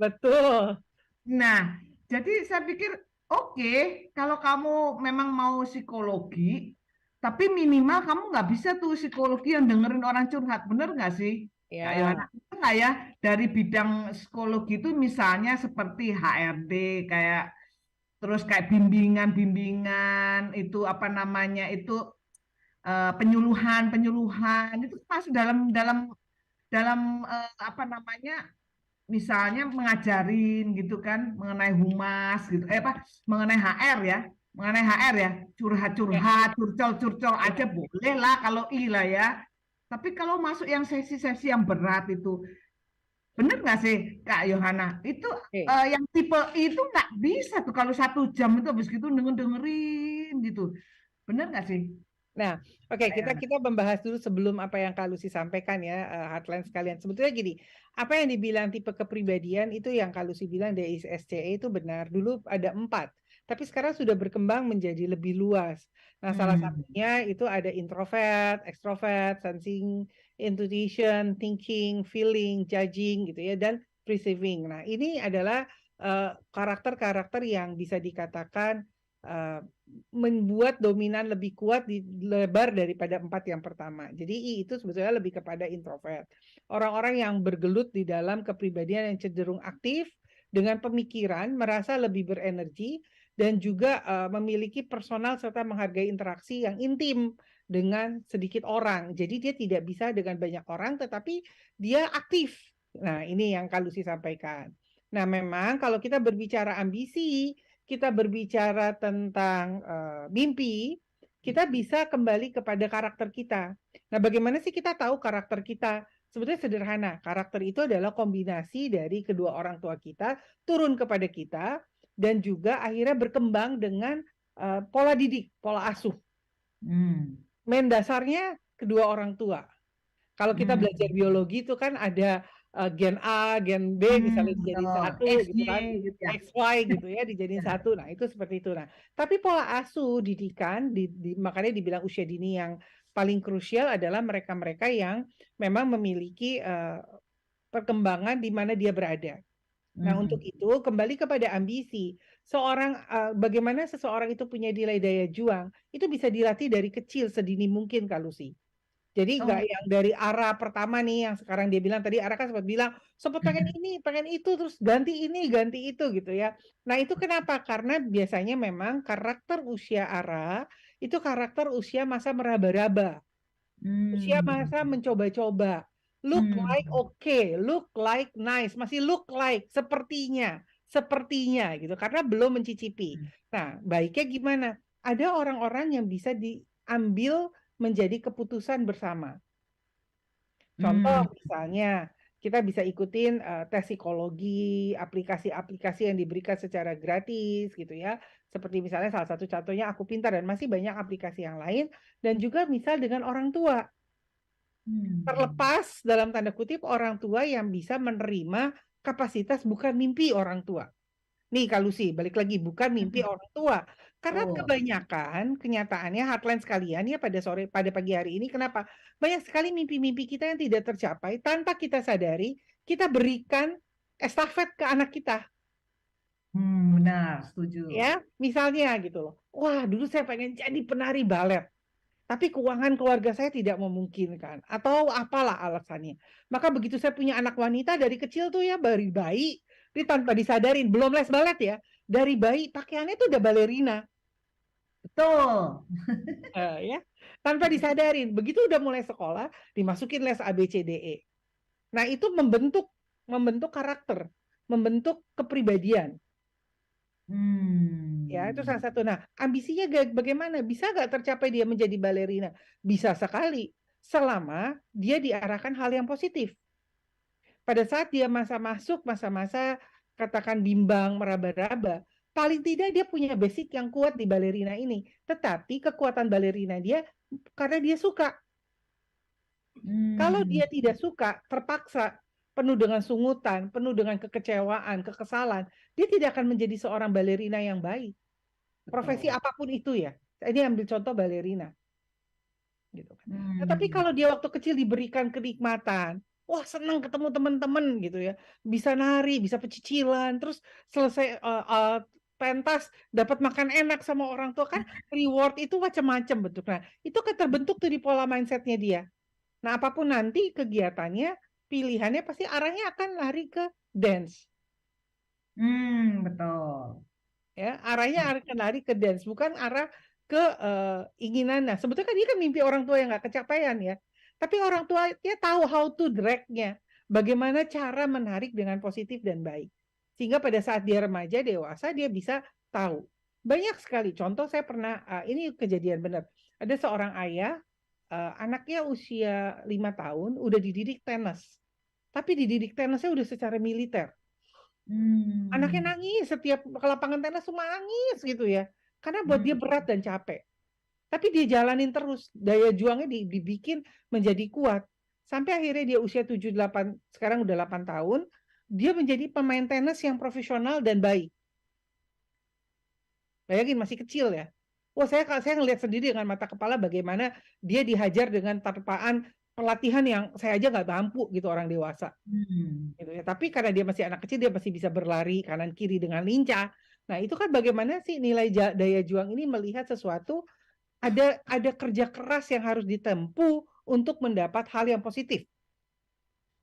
Betul. Nah, jadi saya pikir oke, kalau kamu memang mau psikologi, tapi minimal kamu nggak bisa tuh psikologi yang dengerin orang curhat, bener nggak sih? Kak Ya. Yohana, bener nggak ya? Dari bidang psikologi itu misalnya seperti HRD, kayak terus kayak bimbingan-bimbingan itu apa namanya itu penyuluhan itu masuk dalam dalam dalam apa namanya misalnya mengajarin gitu kan mengenai humas gitu apa mengenai HR ya mengenai HR ya Ya. curhat-curhat curcol-curcol Ya. aja boleh lah kalau lah ya tapi kalau masuk yang sesi-sesi yang berat itu bener nggak sih Kak Yohana itu Oke. yang tipe itu nggak bisa tuh kalau 1 jam itu habis gitu dengerin gitu bener nggak sih Nah, oke, Kak Yohana? kita membahas dulu sebelum apa yang Kak Lucy sampaikan ya, heartline sekalian. Sebetulnya gini, apa yang dibilang tipe kepribadian itu yang Kak Lucy bilang dari SCE itu benar. Dulu ada 4, tapi sekarang sudah berkembang menjadi lebih luas. Nah, salah Hmm. satunya itu ada introvert, extrovert, sensing, intuition, thinking, feeling, judging gitu ya, dan perceiving. Nah, ini adalah karakter-karakter yang bisa dikatakan uh, membuat dominan lebih kuat di lebar daripada 4 yang pertama. Jadi I itu sebetulnya lebih kepada introvert. Orang-orang yang bergelut di dalam kepribadian yang cenderung aktif dengan pemikiran, merasa lebih berenergi dan juga memiliki personal serta menghargai interaksi yang intim dengan sedikit orang. Jadi dia tidak bisa dengan banyak orang tetapi dia aktif. Nah, ini yang Kak Lucy sampaikan. Nah, memang kalau kita berbicara ambisi, kita berbicara tentang mimpi, kita bisa kembali kepada karakter kita. Nah, bagaimana sih kita tahu karakter kita? Sebetulnya sederhana. Karakter itu adalah kombinasi dari kedua orang tua kita turun kepada kita dan juga akhirnya berkembang dengan pola didik, pola asuh. Main dasarnya kedua orang tua. Kalau kita belajar biologi itu kan ada gen A, gen B misalnya dijadiin satu gitu kan, gitu ya. XY gitu ya dijadiin satu. Nah, itu seperti itu. Nah, tapi pola asuh didikan makanya dibilang usia dini yang paling krusial adalah mereka-mereka yang memang memiliki perkembangan di mana dia berada. Nah, untuk itu kembali kepada ambisi. Bagaimana seseorang itu punya nilai daya juang, itu bisa dilatih dari kecil sedini mungkin Kak Lucy. Jadi nggak yang dari arah pertama nih yang sekarang dia bilang tadi arah kan sempat pengen ini, pengen itu, terus ganti ini, ganti itu gitu ya. Nah itu kenapa? Karena biasanya memang karakter usia arah itu karakter usia masa meraba-raba, usia masa mencoba-coba. Look like okay, look like nice, masih look like sepertinya gitu karena belum mencicipi. Nah baiknya gimana? Ada orang-orang yang bisa diambil menjadi keputusan bersama. Contoh misalnya kita bisa ikutin tes psikologi, aplikasi-aplikasi yang diberikan secara gratis gitu ya. Seperti misalnya salah satu contohnya Aku Pintar dan masih banyak aplikasi yang lain dan juga misal dengan orang tua. Terlepas dalam tanda kutip orang tua yang bisa menerima kapasitas bukan mimpi orang tua. Nih Kak Lucy, balik lagi bukan mimpi orang tua. Karena kebanyakan kenyataannya hotline sekalian ya pada pagi hari ini kenapa? Banyak sekali mimpi-mimpi kita yang tidak tercapai tanpa kita sadari, kita berikan estafet ke anak kita. Benar, setuju. Ya, misalnya gitu loh. Wah, dulu saya pengen jadi penari balet. tapi keuangan keluarga saya tidak memungkinkan atau apalah alasannya. Maka begitu saya punya anak wanita dari kecil tuh ya, dari bayi, ini tanpa disadarin, belum les balet ya, dari bayi pakaiannya tuh udah balerina. Betul. Ya, tanpa disadarin. Begitu udah mulai sekolah, dimasukin les ABCDE. Nah, itu membentuk karakter, membentuk kepribadian. Ya, itu salah satu. Nah, ambisinya bagaimana? Bisa nggak tercapai dia menjadi balerina? Bisa sekali, selama dia diarahkan hal yang positif. Pada saat dia masa-masa katakan bimbang, meraba-raba, paling tidak dia punya basic yang kuat di balerina ini. Tetapi kekuatan balerina dia karena dia suka. Kalau dia tidak suka, terpaksa, penuh dengan sungutan, penuh dengan kekecewaan, kekesalan, dia tidak akan menjadi seorang balerina yang baik. Profesi apapun itu ya. Ini ambil contoh balerina. Gitu kan. Nah, tapi kalau dia waktu kecil diberikan kenikmatan, wah senang ketemu teman-teman gitu ya, bisa nari, bisa pecicilan, terus selesai pentas dapat makan enak sama orang tua, kan reward itu macam-macam bentuknya. Itu kan terbentuk tuh di pola mindsetnya dia. Nah, apapun nanti kegiatannya, pilihannya pasti arahnya akan lari ke dance. Betul. Ya, arahnya akan lari ke dance, bukan arah ke inginan. Nah, sebetulnya kan dia kan mimpi orang tua yang nggak kecapean ya. Tapi orang tua dia tahu how to drag-nya, bagaimana cara menarik dengan positif dan baik. Sehingga pada saat dia remaja, dewasa, dia bisa tahu. Banyak sekali contoh. Saya pernah, ini kejadian benar. Ada seorang ayah, anaknya usia 5 tahun, udah dididik tenis. Tapi dididik tenisnya udah secara militer. Anaknya nangis setiap ke lapangan tenis, semua nangis gitu ya. Karena buat dia berat dan capek. Tapi dia jalanin terus, daya juangnya dibikin menjadi kuat. Sampai akhirnya dia usia 7-8, sekarang udah 8 tahun, dia menjadi pemain tenis yang profesional dan baik. Bayangin masih kecil ya. Wah, saya ngelihat sendiri dengan mata kepala bagaimana dia dihajar dengan terpaan pelatihan yang saya aja nggak mampu gitu orang dewasa. Gitu ya. Tapi karena dia masih anak kecil, dia masih bisa berlari kanan kiri dengan lincah. Nah, itu kan bagaimana sih nilai daya juang ini melihat sesuatu, ada kerja keras yang harus ditempuh untuk mendapat hal yang positif.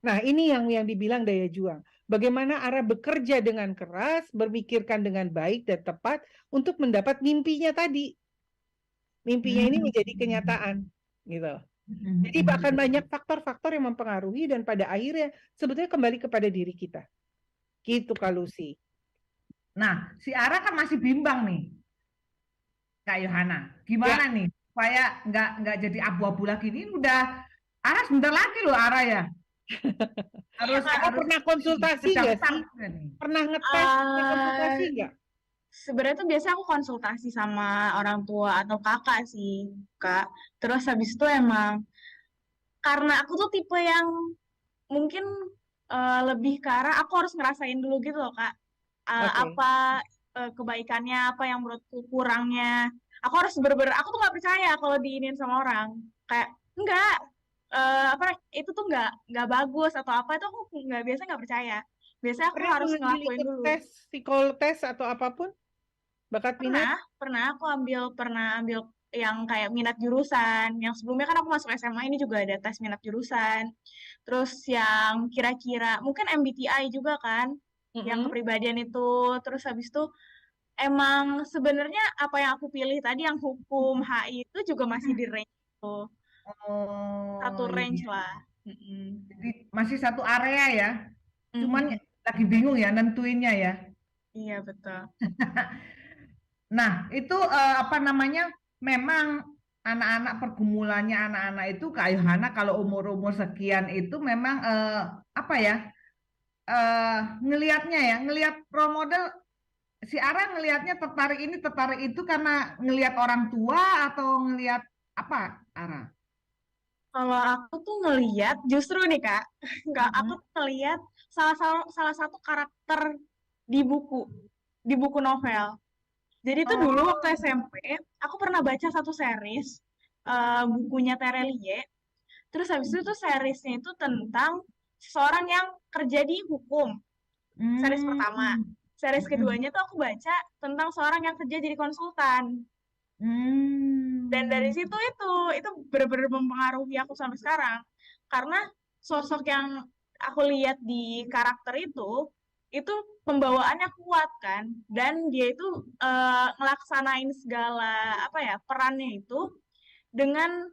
Nah, ini yang dibilang daya juang. Bagaimana arah bekerja dengan keras, berpikirkan dengan baik dan tepat untuk mendapat mimpinya tadi. Mimpinya ini menjadi kenyataan, gitu. Jadi bahkan banyak faktor-faktor yang mempengaruhi dan pada akhirnya sebetulnya kembali kepada diri kita. Gitu Kak Lucy. Nah, si Ara kan masih bimbang nih, Kak Yohana. Gimana nih supaya nggak jadi abu-abu lagi? Ini udah Ara sebentar lagi loh Ara ya. Harus pernah konsultasi nggak sih? Pernah ngetes konsultasi nggak? Sebenarnya tuh biasa aku konsultasi sama orang tua atau kakak sih, Kak. Terus habis itu emang karena aku tuh tipe yang mungkin lebih ke arah aku harus ngerasain dulu gitu loh, Kak. Apa kebaikannya, apa yang menurutku kurangnya. Aku harus aku tuh nggak percaya kalau diinin sama orang. Kayak enggak, itu tuh nggak bagus atau apa, itu aku nggak percaya. Biasanya aku harus ngelakuin dulu. Tes, psikotes atau apapun? Bakat minat? Pernah ambil yang kayak minat jurusan. Yang sebelumnya kan aku masuk SMA, ini juga ada tes minat jurusan. Terus yang kira-kira, mungkin MBTI juga kan, yang kepribadian itu. Terus habis itu, emang sebenarnya apa yang aku pilih tadi, yang hukum, HI itu juga masih di range itu. Satu range lah. Jadi masih satu area ya. Cuman lagi bingung ya nentuinnya ya. Iya, betul. Nah, itu apa namanya? Memang anak-anak pergumulannya anak-anak itu Kak Yohana kalau umur-umur sekian itu memang apa ya? Ngelihat role model, si Ara ngelihatnya tertarik ini tertarik itu karena ngelihat orang tua atau ngelihat apa, Ara? Kalau aku tuh ngelihat justru nih Kak, aku tuh ngelihat salah satu karakter di buku novel. Jadi tuh dulu waktu SMP, aku pernah baca satu series bukunya Terelie. Terus habis itu tuh seriesnya itu tentang seseorang yang kerja di hukum. Series pertama. Series keduanya tuh aku baca tentang seorang yang kerja jadi konsultan. Dan dari situ itu benar-benar mempengaruhi aku sampai sekarang. Karena sosok yang aku lihat di karakter itu pembawaannya kuat kan, dan dia itu ngelaksanain segala perannya itu dengan,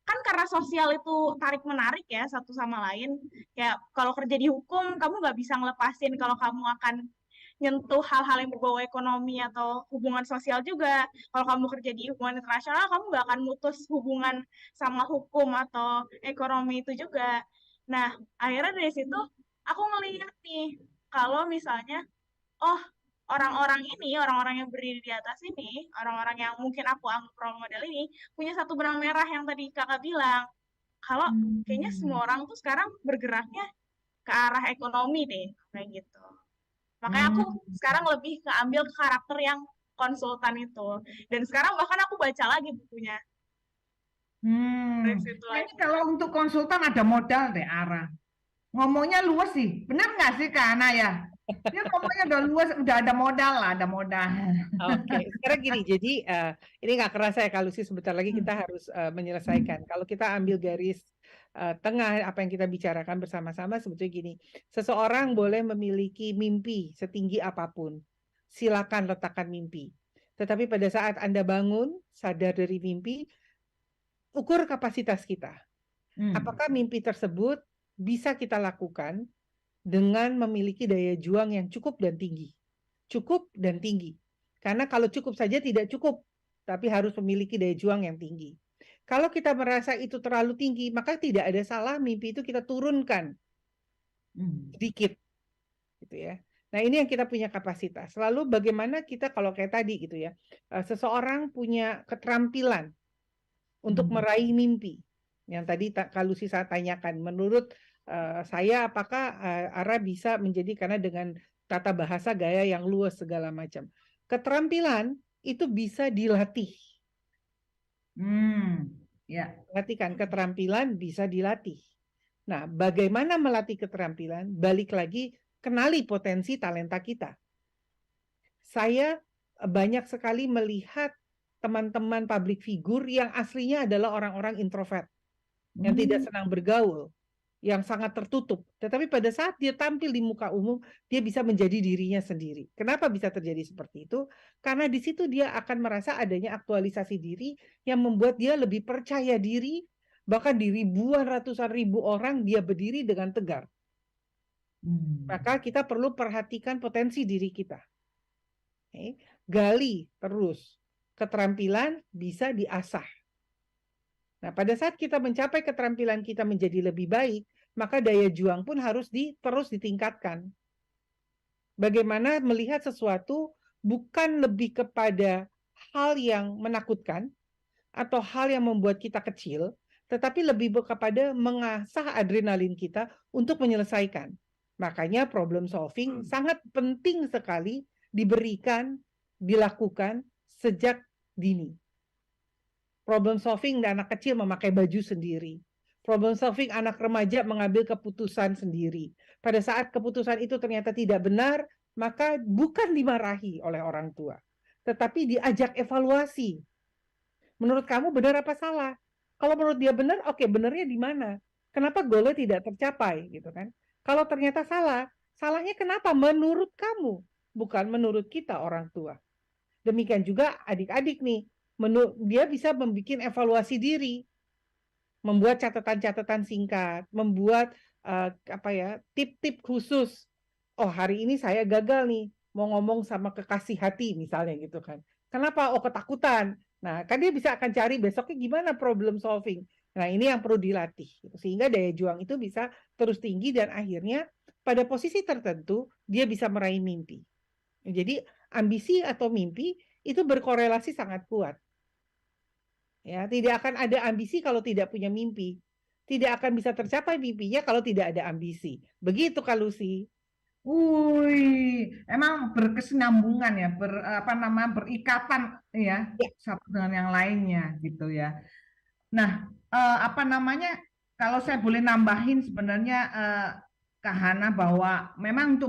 kan karena sosial itu tarik menarik ya satu sama lain. Kayak kalau kerja di hukum kamu nggak bisa ngelepasin kalau kamu akan nyentuh hal-hal yang berbau ekonomi atau hubungan sosial juga. Kalau kamu kerja di hubungan internasional, kamu nggak akan mutus hubungan sama hukum atau ekonomi itu juga. Nah, akhirnya dari situ aku ngelihat nih, kalau misalnya, oh, orang-orang yang berdiri di atas ini, orang-orang yang mungkin aku anggap role model ini, punya satu benang merah yang tadi kakak bilang. Kalau kayaknya semua orang tuh sekarang bergeraknya ke arah ekonomi deh, kayak gitu. Makanya aku sekarang lebih keambil ke karakter yang konsultan itu. Dan sekarang bahkan aku baca lagi bukunya. Dari situ Ini lagi. kalau untuk konsultan ada modal deh, Ara. Ngomongnya luas sih, benar nggak sih Kak Ana ya? Dia ngomongnya udah luas, udah ada modal lah, ada modal. Oke, sekarang gini, jadi ini nggak kerasa ya Kak Lucy, sebentar lagi kita harus menyelesaikan. Kalau kita ambil garis tengah apa yang kita bicarakan bersama-sama, sebetulnya gini, seseorang boleh memiliki mimpi setinggi apapun, silakan letakkan mimpi. Tetapi pada saat Anda bangun, sadar dari mimpi, ukur kapasitas kita. Apakah mimpi tersebut bisa kita lakukan dengan memiliki daya juang yang cukup dan tinggi. Cukup dan tinggi. Karena kalau cukup saja tidak cukup, tapi harus memiliki daya juang yang tinggi. Kalau kita merasa itu terlalu tinggi, maka tidak ada salah mimpi itu kita turunkan sedikit. Gitu ya. Nah, ini yang kita punya kapasitas. Lalu bagaimana kita kalau kayak tadi gitu ya, seseorang punya keterampilan untuk meraih mimpi. Yang tadi Kak Lucy saya tanyakan, menurut saya apakah Ara bisa menjadi, karena dengan tata bahasa gaya yang luas segala macam. Keterampilan itu bisa dilatih. Ya. Perhatikan, keterampilan bisa dilatih. Nah, bagaimana melatih keterampilan? Balik lagi, kenali potensi talenta kita. Saya banyak sekali melihat teman-teman public figure yang aslinya adalah orang-orang introvert, yang tidak senang bergaul, yang sangat tertutup. Tetapi pada saat dia tampil di muka umum, dia bisa menjadi dirinya sendiri. Kenapa bisa terjadi seperti itu? Karena di situ dia akan merasa adanya aktualisasi diri yang membuat dia lebih percaya diri, bahkan di ribuan, ratusan ribu orang dia berdiri dengan tegar. Maka kita perlu perhatikan potensi diri kita. Gali terus. Keterampilan bisa diasah. Nah, pada saat kita mencapai keterampilan kita menjadi lebih baik, maka daya juang pun harus terus ditingkatkan. Bagaimana melihat sesuatu bukan lebih kepada hal yang menakutkan atau hal yang membuat kita kecil, tetapi lebih kepada mengasah adrenalin kita untuk menyelesaikan. Makanya problem solving sangat penting sekali diberikan, dilakukan sejak dini. Problem solving anak kecil memakai baju sendiri. Problem solving anak remaja mengambil keputusan sendiri. Pada saat keputusan itu ternyata tidak benar, maka bukan dimarahi oleh orang tua, tetapi diajak evaluasi. Menurut kamu benar apa salah? Kalau menurut dia benar, oke, benarnya di mana? Kenapa goalnya tidak tercapai, gitu kan? Kalau ternyata salah, salahnya kenapa? Menurut kamu, bukan menurut kita orang tua. Demikian juga adik-adik nih, dia bisa membuat evaluasi diri, membuat catatan-catatan singkat, membuat tip-tip khusus. Oh, hari ini saya gagal nih, mau ngomong sama kekasih hati misalnya gitu kan. Kenapa? Oh, ketakutan. Nah, kan dia bisa akan cari besoknya gimana problem solving. Nah, ini yang perlu dilatih. Sehingga daya juang itu bisa terus tinggi dan akhirnya pada posisi tertentu dia bisa meraih mimpi. Jadi ambisi atau mimpi itu berkorelasi sangat kuat. Ya, tidak akan ada ambisi kalau tidak punya mimpi. Tidak akan bisa tercapai mimpinya kalau tidak ada ambisi. Begitu Kak Lucy. Emang berkesinambungan ya, berikatan ya, satu dengan yang lainnya gitu ya. Nah, kalau saya boleh nambahin sebenarnya Kak Hana, bahwa memang untuk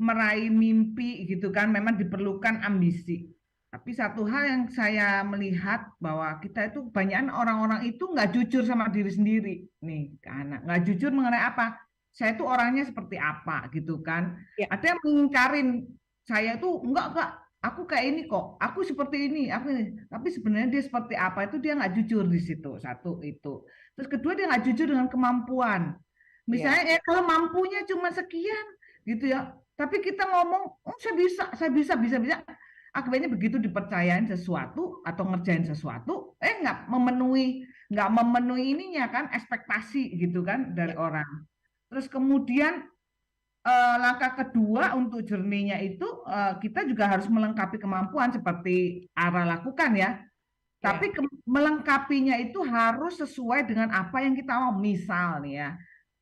meraih mimpi gitu kan memang diperlukan ambisi. Tapi satu hal yang saya melihat bahwa kita itu kebanyakan orang-orang itu nggak jujur sama diri sendiri nih, karena nggak jujur mengenai apa. Saya itu orangnya seperti apa gitu kan. Ya, Ada yang mengingkarin saya tuh enggak, aku kayak ini kok, aku seperti ini, aku ini. Tapi sebenarnya dia seperti apa itu dia nggak jujur di situ. Satu itu. Terus kedua dia nggak jujur dengan kemampuan. ya, Misalnya kalau mampunya cuma sekian gitu ya. Tapi kita ngomong, oh, saya bisa. Akhirnya begitu dipercayain sesuatu atau ngerjain sesuatu, nggak memenuhi ininya kan, ekspektasi gitu kan dari ya, orang. Terus kemudian langkah kedua untuk journey-nya itu kita juga harus melengkapi kemampuan seperti Ara lakukan ya. ya, Tapi melengkapinya itu harus sesuai dengan apa yang kita mau. Misal nih ya,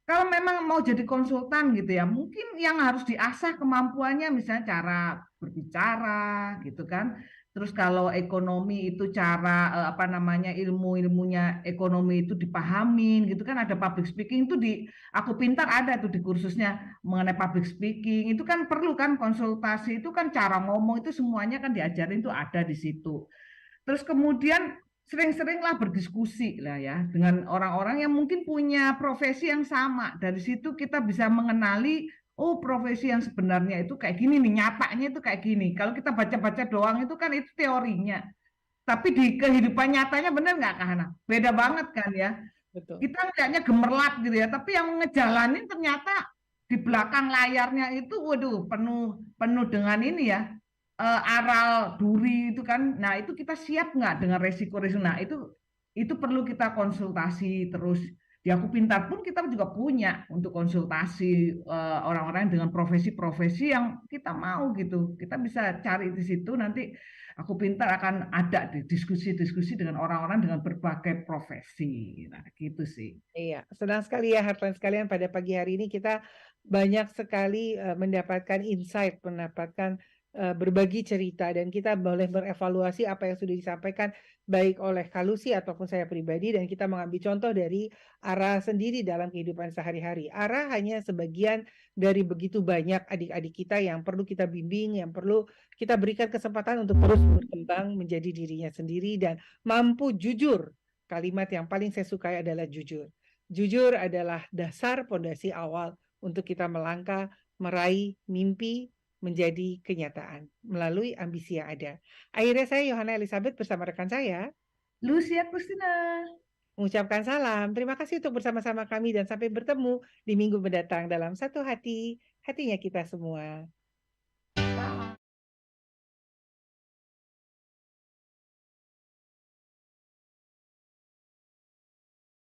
kalau memang mau jadi konsultan gitu ya, mungkin yang harus diasah kemampuannya misalnya cara berbicara gitu kan. Terus kalau ekonomi itu cara apa namanya ilmu-ilmunya ekonomi itu dipahamin gitu kan, ada public speaking itu di Aku Pintar ada tuh di kursusnya mengenai public speaking. Itu kan perlu kan konsultasi itu kan cara ngomong itu semuanya kan diajarin tuh ada di situ. Terus kemudian sering-seringlah berdiskusi lah ya dengan orang-orang yang mungkin punya profesi yang sama. Dari situ kita bisa mengenali, oh profesi yang sebenarnya itu kayak gini nih, nyatanya itu kayak gini. Kalau kita baca-baca doang itu kan itu teorinya. Tapi di kehidupan nyatanya benar nggak Kak Hana? Beda banget kan ya. betul. Kita kayaknya gemerlap gitu ya, tapi yang ngejalanin ternyata di belakang layarnya itu, waduh, penuh penuh dengan ini ya, aral duri itu kan. Nah, itu kita siap nggak dengan resiko-resiko? Nah, itu perlu kita konsultasi terus. Di Aku Pintar pun kita juga punya untuk konsultasi orang-orang dengan profesi-profesi yang kita mau gitu. Kita bisa cari di situ nanti Aku Pintar akan ada di diskusi-diskusi dengan orang-orang dengan berbagai profesi. Nah, gitu sih. Iya, senang sekali ya Heartline sekalian pada pagi hari ini kita banyak sekali mendapatkan insight, mendapatkan berbagi cerita dan kita boleh berevaluasi apa yang sudah disampaikan baik oleh Kak Lucy ataupun saya pribadi dan kita mengambil contoh dari Ara sendiri dalam kehidupan sehari-hari. Ara hanya sebagian dari begitu banyak adik-adik kita yang perlu kita bimbing, yang perlu kita berikan kesempatan untuk terus berkembang menjadi dirinya sendiri dan mampu jujur. Kalimat yang paling saya sukai adalah jujur. Jujur adalah dasar pondasi awal untuk kita melangkah, meraih mimpi menjadi kenyataan melalui ambisi yang ada. Akhirnya saya Yohana Elizabeth bersama rekan saya Lucia Christina. mengucapkan salam. Terima kasih untuk bersama-sama kami dan sampai bertemu di minggu mendatang dalam satu hati, hatinya kita semua.